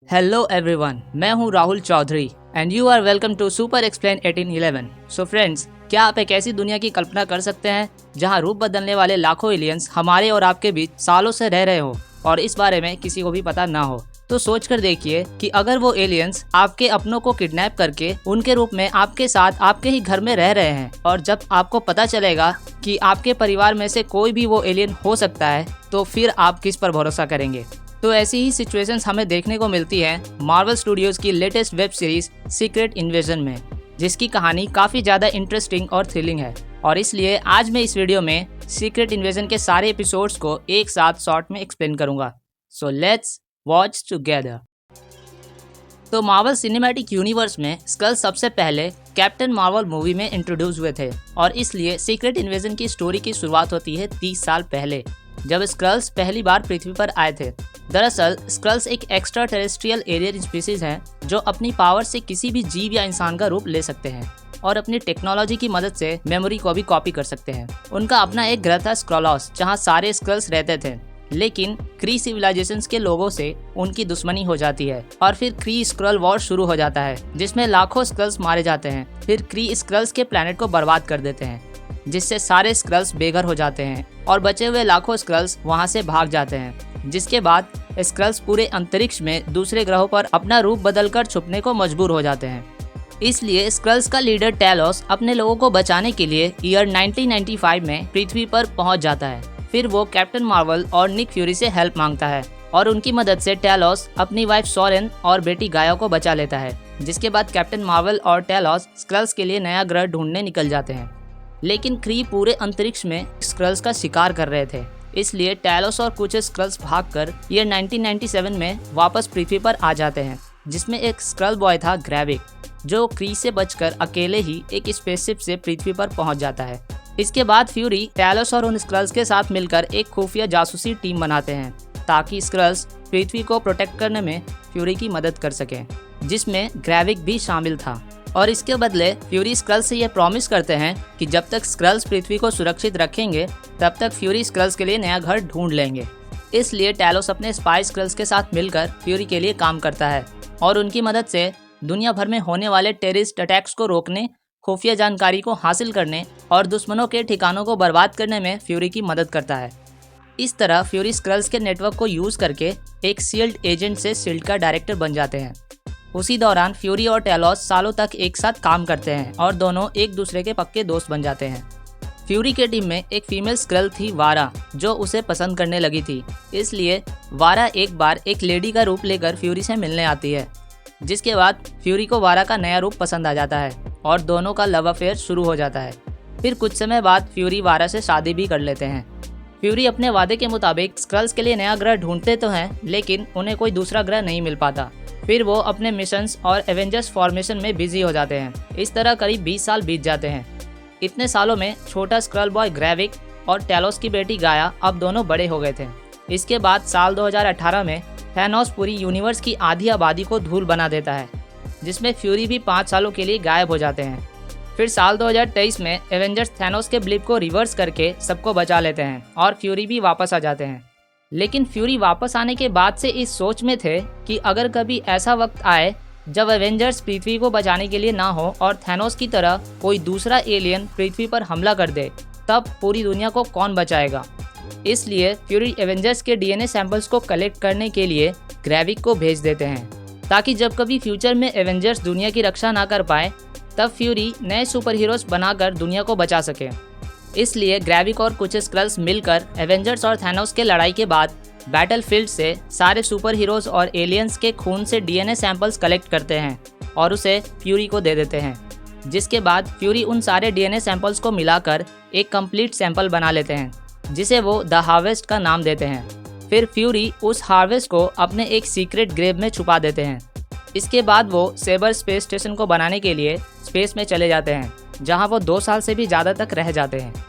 Hello everyone, मैं हूं Rahul Chaudhary and you are welcome to super explain 1811। So friends, क्या आप एक ऐसी दुनिया की कल्पना कर सकते हैं जहां रूप बदलने वाले लाखों एलियंस हमारे और आपके बीच सालों से रह रहे हो और इस बारे में किसी को भी पता ना हो। तो सोच कर देखिए कि अगर वो एलियंस आपके अपनों को किडनैप करके उनके रूप में आपके साथ आपके ही घर में रह रहे हैं और जब आपको पता चलेगा कि आपके परिवार में से कोई भी वो एलियन हो सकता है, तो फिर आप किस पर भरोसा करेंगे। तो ऐसी ही सिचुएशंस हमें देखने को मिलती है मार्वल स्टूडियोज की latest web series secret invasion में, जिसकी कहानी काफ़ी ज़्यादा इंटरेस्टिंग और थ्रिलिंग है। और इसलिए आज मैं इस वीडियो में सीक्रेट इन्वेजन के सारे एपिसोड्स को एक साथ शॉर्ट में एक्सप्लेन करूंगा। So let's watch together. तो मार्वल सिनेमैटिक यूनिवर्स में स्कल सबसे पहले कैप्टन मार्वल मूवी में इंट्रोड्यूस हुए थे और इसलिए सीक्रेट इन्वेजन की स्टोरी की शुरुआत होती है 30 साल पहले, जब स्क्रल्स पहली बार पृथ्वी पर आए थे। दरअसल स्क्रल्स एक एक्स्ट्रा टेरेस्ट्रियल एलियन स्पीसीज हैं जो अपनी पावर से किसी भी जीव या इंसान का रूप ले सकते हैं और अपनी टेक्नोलॉजी की मदद से मेमोरी को भी कॉपी कर सकते हैं। उनका अपना एक ग्रह था स्क्रॉलॉस, जहां सारे स्क्रल्स रहते थे, लेकिन क्री सिविलाइजेशंस के लोगों से उनकी दुश्मनी हो जाती है और फिर क्री स्क्रल वॉर शुरू हो जाता है, जिसमें लाखों स्क्रल्स मारे जाते हैं। फिर क्री स्क्रल्स के प्लेनेट को बर्बाद कर देते हैं, जिससे सारे स्क्रल्स बेघर हो जाते हैं और बचे हुए लाखों स्क्रल्स वहां से भाग जाते हैं। जिसके बाद स्क्रल्स पूरे अंतरिक्ष में दूसरे ग्रहों पर अपना रूप बदलकर छुपने को मजबूर हो जाते हैं। इसलिए स्क्रल्स का लीडर टेलोस अपने लोगों को बचाने के लिए ईयर 1995 में पृथ्वी पर पहुंच जाता है। फिर वो कैप्टन मार्वल और निक फ्यूरी से हेल्प मांगता है और उनकी मदद से टेलोस अपनी वाइफ सोरेन और बेटी गाया को बचा लेता है। जिसके बाद कैप्टन मार्वल और टेलोस स्क्रल्स के लिए नया ग्रह ढूंढने निकल जाते हैं, लेकिन क्री पूरे अंतरिक्ष में स्क्रल्स का शिकार कर रहे थे। इसलिए टेलोस और कुछ स्क्रल्स भागकर ईयर 1997 में वापस पृथ्वी पर आ जाते हैं, जिसमें एक स्क्रल बॉय था ग्रेविक, जो क्री से बचकर अकेले ही एक स्पेसशिप से पृथ्वी पर पहुंच जाता है। इसके बाद फ्यूरी टेलोस और उन स्क्रल्स के साथ मिलकर एक खुफिया जासूसी टीम बनाते हैं ताकि स्क्रल्स पृथ्वी को प्रोटेक्ट करने में फ्यूरी की मदद कर सकें, जिसमें ग्रेविक भी शामिल था। और इसके बदले फ्यूरी स्क्रल्स से यह प्रॉमिस करते हैं कि जब तक स्क्रल्स पृथ्वी को सुरक्षित रखेंगे तब तक फ्यूरी स्क्रल्स के लिए नया घर ढूंढ लेंगे। इसलिए टेलोस अपने स्पाई स्क्रल्स के साथ मिलकर फ्यूरी के लिए काम करता है और उनकी मदद से दुनिया भर में होने वाले टेररिस्ट अटैक्स को रोकने, खुफिया जानकारी को हासिल करने और दुश्मनों के ठिकानों को बर्बाद करने में फ्यूरी की मदद करता है। इस तरह फ्यूरी स्क्रल्स के नेटवर्क को यूज करके एक शील्ड एजेंट से शील्ड का डायरेक्टर बन जाते हैं। उसी दौरान फ्यूरी और टेलोस सालों तक एक साथ काम करते हैं और दोनों एक दूसरे के पक्के दोस्त बन जाते हैं। फ्यूरी के टीम में एक फीमेल स्क्रल थी वारा, जो उसे पसंद करने लगी थी। इसलिए वारा एक बार एक लेडी का रूप लेकर फ्यूरी से मिलने आती है, जिसके बाद फ्यूरी को वारा का नया रूप पसंद आ जाता है और दोनों का लव अफेयर शुरू हो जाता है। फिर कुछ समय बाद फ्यूरी वारा से शादी भी कर लेते हैं। फ्यूरी अपने वादे के मुताबिक स्क्रल्स के लिए नया ग्रह ढूंढते तो हैं, लेकिन उन्हें कोई दूसरा ग्रह नहीं मिल पाता। फिर वो अपने मिशंस और एवेंजर्स फॉर्मेशन में बिजी हो जाते हैं। इस तरह करीब 20 साल बीत जाते हैं। इतने सालों में छोटा स्क्रल बॉय ग्रेविक और टेलोस की बेटी गाया अब दोनों बड़े हो गए थे। इसके बाद साल 2018 में थैनोस पूरी यूनिवर्स की आधी आबादी को धूल बना देता है, जिसमें फ्यूरी भी 5 सालों के लिए गायब हो जाते हैं। फिर साल 2023 में एवेंजर्स थैनोस के ब्लिप को रिवर्स करके सबको बचा लेते हैं और फ्यूरी भी वापस आ जाते हैं। लेकिन फ्यूरी वापस आने के बाद से इस सोच में थे कि अगर कभी ऐसा वक्त आए जब एवेंजर्स पृथ्वी को बचाने के लिए ना हो और थैनोस की तरह कोई दूसरा एलियन पृथ्वी पर हमला कर दे, तब पूरी दुनिया को कौन बचाएगा। इसलिए फ्यूरी एवेंजर्स के डीएनए सैंपल्स को कलेक्ट करने के लिए ग्रेविक को भेज देते हैं, ताकि जब कभी फ्यूचर में एवेंजर्स दुनिया की रक्षा ना कर पाए तब फ्यूरी नए सुपर हीरोज बनाकर दुनिया को बचा सके। इसलिए ग्रेविक और कुछ स्क्रल्स मिलकर एवेंजर्स और थैनोस के लड़ाई के बाद बैटलफील्ड से सारे सुपर हीरोज और एलियंस के खून से डीएनए सैंपल्स कलेक्ट करते हैं और उसे फ्यूरी को दे देते हैं। जिसके बाद फ्यूरी उन सारे डीएनए सैंपल्स को मिलाकर एक कंप्लीट सैंपल बना लेते हैं, जिसे वो द हार्वेस्ट का नाम देते हैं। फिर फ्यूरी उस हार्वेस्ट को अपने एक सीक्रेट ग्रेव में छुपा देते हैं। इसके बाद वो सेबर स्पेस स्टेशन को बनाने के लिए स्पेस में चले जाते हैं, जहां वो 2 साल से भी ज़्यादा तक रह जाते हैं।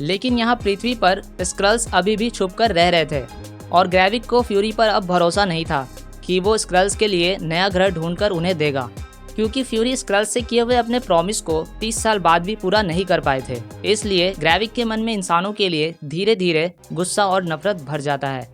लेकिन यहाँ पृथ्वी पर स्क्रल्स अभी भी छुपकर रह रहे थे और ग्रेविक को फ्यूरी पर अब भरोसा नहीं था कि वो स्क्रल्स के लिए नया ग्रह ढूंढकर उन्हें देगा, क्योंकि फ्यूरी स्क्रल्स से किए हुए अपने प्रॉमिस को 30 साल बाद भी पूरा नहीं कर पाए थे। इसलिए ग्रेविक के मन में इंसानों के लिए धीरे धीरे गुस्सा और नफरत भर जाता है।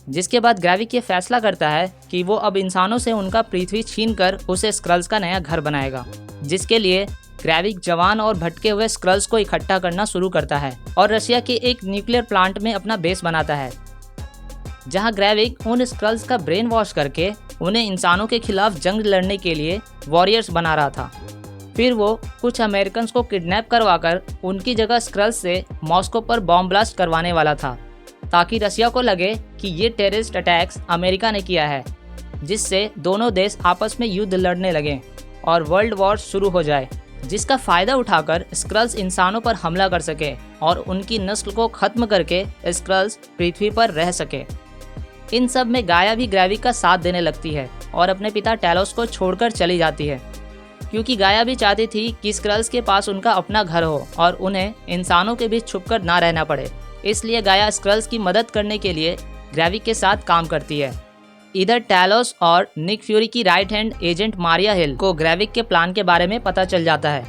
जिसके बाद ग्रेविक ये फैसला करता है कि वो अब इंसानों से उनका पृथ्वी छीनकर उसे स्क्रल्स का नया घर बनाएगा, जिसके लिए ग्रेविक जवान और भटके हुए स्क्रल्स को इकट्ठा करना शुरू करता है और रशिया के एक न्यूक्लियर प्लांट में अपना बेस बनाता है, जहां ग्रेविक उन स्क्रल्स का ब्रेन वॉश करके उन्हें इंसानों के खिलाफ जंग लड़ने के लिए वॉरियर्स बना रहा था। फिर वो कुछ अमेरिकन को किडनैप करवाकर उनकी जगह स्क्रल्स से मॉस्को पर बॉम्ब ब्लास्ट करवाने वाला था, ताकि रशिया को लगे कि ये टेररिस्ट अटैक्स अमेरिका ने किया है, जिससे दोनों देश आपस में युद्ध लड़ने लगे और वर्ल्ड वॉर शुरू हो जाए, जिसका फायदा उठाकर स्क्रल्स इंसानों पर हमला कर सके और उनकी नस्ल को खत्म करके स्क्रल्स पृथ्वी पर रह सके। इन सब में गाया भी ग्रेविक का साथ देने लगती है और अपने पिता टैलोस को छोड़कर चली जाती है, क्योंकि गाया भी चाहती थी कि स्क्रल्स के पास उनका अपना घर हो और उन्हें इंसानों के बीच छुपकर ना रहना पड़े। इसलिए गाया स्क्रल्स की मदद करने के लिए ग्रेविक के साथ काम करती है। इधर टैलोस और निक फ्यूरी की राइट हैंड एजेंट मारिया हिल को ग्रेविक के प्लान के बारे में पता चल जाता है।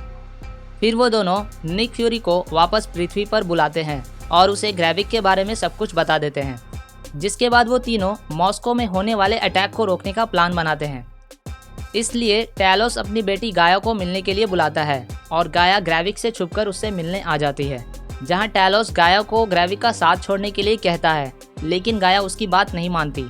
फिर वो दोनों निक फ्यूरी को वापस पृथ्वी पर बुलाते हैं और उसे ग्रेविक के बारे में सब कुछ बता देते हैं, जिसके बाद वो तीनों मॉस्को में होने वाले अटैक को रोकने का प्लान बनाते हैं। इसलिए टैलोस अपनी बेटी गाया को मिलने के लिए बुलाता है और गाया ग्रेविक से छुपकर उससे मिलने आ जाती है, जहां टैलोस गाया को ग्रेविक का साथ छोड़ने के लिए कहता है, लेकिन गाया उसकी बात नहीं मानती।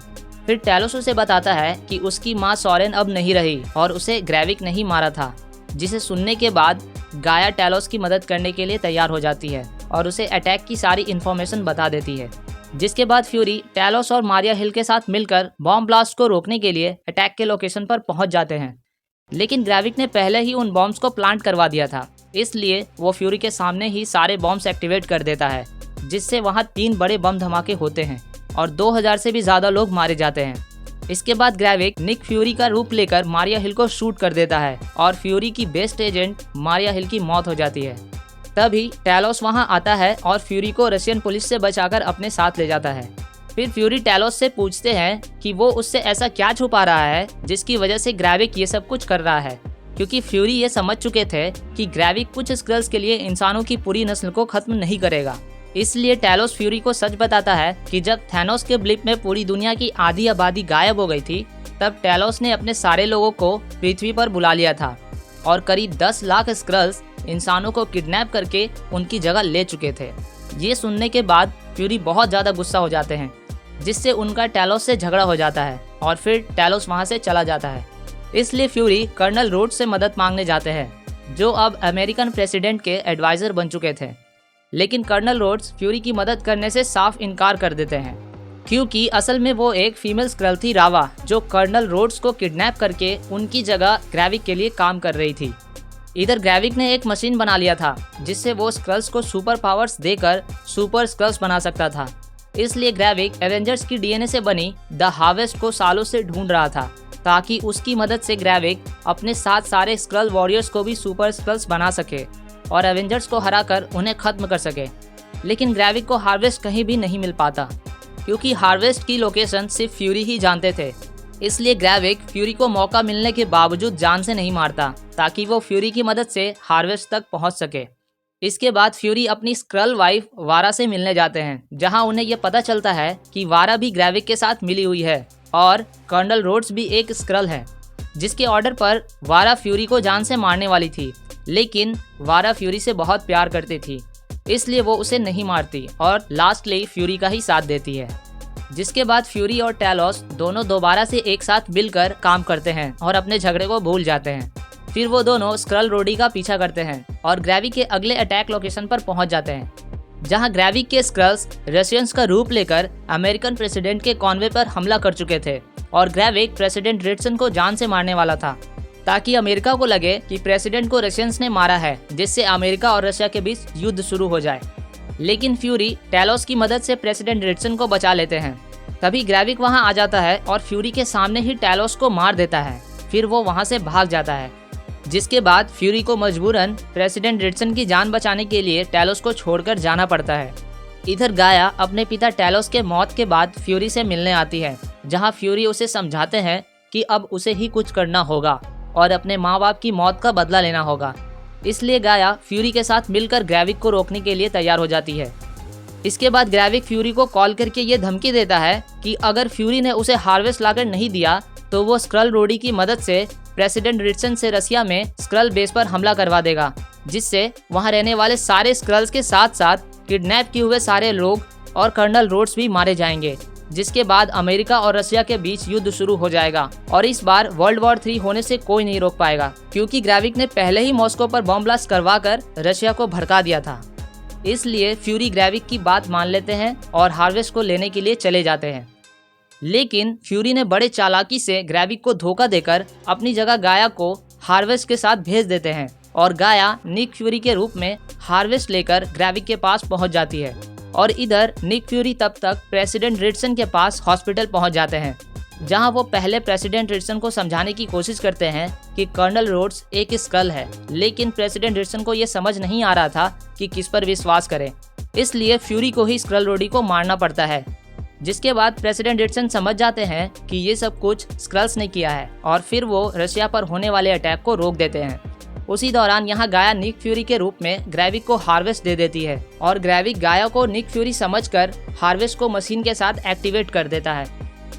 फिर टैलोस उसे बताता है कि उसकी माँ सोरेन अब नहीं रही और उसे ग्रेविक नहीं मारा था, जिसे सुनने के बाद गाया टैलोस की मदद करने के लिए तैयार हो जाती है और उसे अटैक की सारी इन्फॉर्मेशन बता देती है। जिसके बाद फ्यूरी टैलोस और मारिया हिल के साथ मिलकर बॉम्ब ब्लास्ट को रोकने के लिए अटैक के लोकेशन पर पहुंच जाते हैं, लेकिन ग्रेविक ने पहले ही उन बॉम्ब्स को प्लांट करवा दिया था, इसलिए वो फ्यूरी के सामने ही सारे बॉम्ब्स एक्टिवेट कर देता है, जिससे वहां 3 बड़े बम धमाके होते हैं और 2000 से भी ज्यादा लोग मारे जाते हैं। इसके बाद ग्रेविक निक फ्यूरी का रूप लेकर मारिया हिल को शूट कर देता है और फ्यूरी की बेस्ट एजेंट मारिया हिल की मौत हो जाती है। तभी टैलोस वहां आता है और फ्यूरी को रशियन पुलिस से बचाकर अपने साथ ले जाता है। फिर फ्यूरी टैलोस से पूछते हैं कि वो उससे ऐसा क्या छुपा रहा है जिसकी वजह से ग्रेविक ये सब कुछ कर रहा है, क्योंकि फ्यूरी ये समझ चुके थे कि ग्रेविक कुछ स्क्रल्स के लिए इंसानों की पूरी नस्ल को खत्म नहीं करेगा। इसलिए टैलोस फ्यूरी को सच बताता है कि जब थैनोस के ब्लिप में पूरी दुनिया की आधी आबादी गायब हो गई थी, तब टैलोस ने अपने सारे लोगों को पृथ्वी पर बुला लिया था और करीब 10 लाख स्क्रल्स इंसानों को किडनैप करके उनकी जगह ले चुके थे। ये सुनने के बाद फ्यूरी बहुत ज्यादा गुस्सा हो जाते हैं, जिससे उनका टैलोस से झगड़ा हो जाता है और फिर टैलोस वहां से चला जाता है। इसलिए फ्यूरी कर्नल रोड्स से मदद मांगने जाते हैं, जो अब अमेरिकन प्रेसिडेंट के एडवाइजर बन चुके थे। लेकिन कर्नल रोड्स फ्यूरी की मदद करने से साफ इनकार कर देते हैं, क्योंकि असल में वो एक फीमेल स्क्रल थी, रावा, जो कर्नल रोड्स को किडनैप करके उनकी जगह ग्रेविक के लिए काम कर रही थी। इधर ग्रेविक ने एक मशीन बना लिया था जिससे वो स्क्रल्स को सुपर पावर्स देकर सुपर स्क्रल्स बना सकता था। इसलिए ग्रेविक एवेंजर्स की डीएनए से बनी द हार्वेस्ट को सालों से ढूंढ रहा था, ताकि उसकी मदद से ग्रेविक अपने साथ सारे स्क्रल वॉरियर्स को भी सुपर स्क्रल्स बना सके और एवेंजर्स को हराकर उन्हें खत्म कर सके। लेकिन ग्रेविक को हार्वेस्ट कहीं भी नहीं मिल पाता, क्योंकि हार्वेस्ट की लोकेशन सिर्फ फ्यूरी ही जानते थे। इसलिए ग्रेविक फ्यूरी को मौका मिलने के बावजूद जान से नहीं मारता, ताकि वो फ्यूरी की मदद से हार्वेस्ट तक पहुंच सके। इसके बाद फ्यूरी अपनी स्क्रल वाइफ वारा से मिलने जाते हैं, जहां उन्हें यह पता चलता है कि वारा भी ग्रेविक के साथ मिली हुई है और कर्नल रोड्स भी एक स्क्रल है, जिसके ऑर्डर पर वारा फ्यूरी को जान से मारने वाली थी। लेकिन वारा फ्यूरी से बहुत प्यार करती थी, इसलिए वो उसे नहीं मारती और लास्टली फ्यूरी का ही साथ देती है। जिसके बाद फ्यूरी और टैलोस दोनों दोबारा से एक साथ मिलकर काम करते हैं और अपने झगड़े को भूल जाते हैं। फिर वो दोनों स्क्रल रोडी का पीछा करते हैं और ग्रेविक के अगले अटैक लोकेशन पर पहुंच जाते हैं, जहां ग्रेविक के स्क्रल्स रशियंस का रूप लेकर अमेरिकन प्रेसिडेंट के कॉन्वे पर हमला कर चुके थे और ग्रेविक प्रेसिडेंट रिटसन को जान से मारने वाला था, ताकि अमेरिका को लगे कि प्रेसिडेंट को रशियंस ने मारा है, जिससे अमेरिका और रशिया के बीच युद्ध शुरू हो जाए। लेकिन फ्यूरी टैलोस की मदद से प्रेसिडेंट रिटसन को बचा लेते हैं। तभी ग्रेविक वहां आ जाता है और फ्यूरी के सामने ही टैलोस को मार देता है। फिर वो वहां से भाग जाता है, जिसके बाद फ्यूरी को मजबूरन प्रेसिडेंट रिटसन की जान बचाने के लिए टैलोस को छोड़कर जाना पड़ता है। इधर गाया अपने पिता टैलोस के मौत के बाद फ्यूरी से मिलने आती है, जहां फ्यूरी उसे समझाते हैं कि अब उसे ही कुछ करना होगा और अपने माँ बाप की मौत का बदला लेना होगा। इसलिए गाया फ्यूरी के साथ मिलकर ग्रेविक को रोकने के लिए तैयार हो जाती है। इसके बाद ग्रेविक फ्यूरी को कॉल करके ये धमकी देता है कि अगर फ्यूरी ने उसे हार्वेस्ट लाकर नहीं दिया तो वो स्क्रल रोडी की मदद से प्रेसिडेंट रिचसन से रसिया में स्क्रल बेस पर हमला करवा देगा, जिससे वहां रहने वाले सारे स्क्रल्स के साथ साथ किडनैप किए हुए सारे लोग और कर्नल रोड्स भी मारे जाएंगे, जिसके बाद अमेरिका और रशिया के बीच युद्ध शुरू हो जाएगा और इस बार वर्ल्ड वॉर 3 होने से कोई नहीं रोक पाएगा, क्योंकि ग्रेविक ने पहले ही मॉस्को पर बॉम्ब ब्लास्ट करवाकर रशिया को भड़का दिया था। इसलिए फ्यूरी ग्रेविक की बात मान लेते हैं और हार्वेस्ट को लेने के लिए चले जाते हैं। लेकिन फ्यूरी ने बड़े चालाकी से ग्रेविक को धोखा देकर अपनी जगह गाया को हार्वेस्ट के साथ भेज देते हैं और गाया निक फ्यूरी के रूप में हार्वेस्ट लेकर ग्रेविक के पास पहुंच जाती है और इधर निक फ्यूरी तब तक प्रेसिडेंट रिचसन के पास हॉस्पिटल पहुंच जाते हैं, जहां वो पहले प्रेसिडेंट रिचसन को समझाने की कोशिश करते हैं कि कर्नल रोड्स एक स्क्रल है, लेकिन प्रेसिडेंट रिचसन को ये समझ नहीं आ रहा था कि किस पर विश्वास करें, इसलिए फ्यूरी को ही स्क्रल रोडी को मारना पड़ता है। जिसके बाद प्रेसिडेंट रिचसन समझ जाते हैं कि ये सब कुछ स्क्रल्स ने किया है और फिर वो रशिया पर होने वाले अटैक को रोक देते हैं। उसी दौरान यहाँ गाया निक फ्यूरी के रूप में ग्रेविक को हार्वेस्ट दे देती है और ग्रेविक गाया को निक फ्यूरी समझकर हार्वेस्ट को मशीन के साथ एक्टिवेट कर देता है,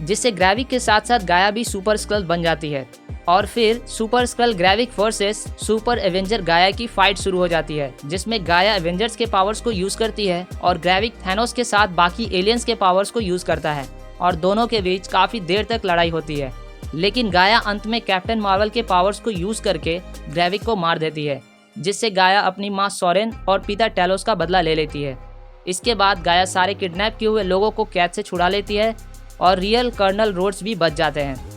जिससे ग्रेविक के साथ साथ गाया भी सुपर स्क्रल बन जाती है और फिर super Skrull Gravik versus super avenger Gaia की फाइट शुरू हो जाती है, जिसमें गाया एवेंजर्स के पावर्स को यूज करती है और ग्रेविक थैनोस के साथ बाकी एलियंस के पावर्स को यूज करता है और दोनों के बीच काफी देर तक लड़ाई होती है। लेकिन गाया अंत में कैप्टन मार्वल के पावर्स को यूज करके ग्रेविक को मार देती है, जिससे गाया अपनी माँ सोरेन और पिता टेलोस का बदला ले लेती है। इसके बाद गाया सारे किडनैप किए हुए लोगों को कैद से छुड़ा लेती है और रियल कर्नल रोड्स भी बच जाते हैं।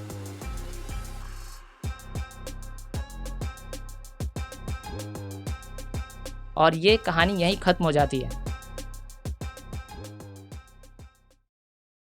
और ये कहानी यहीं खत्म हो जाती है।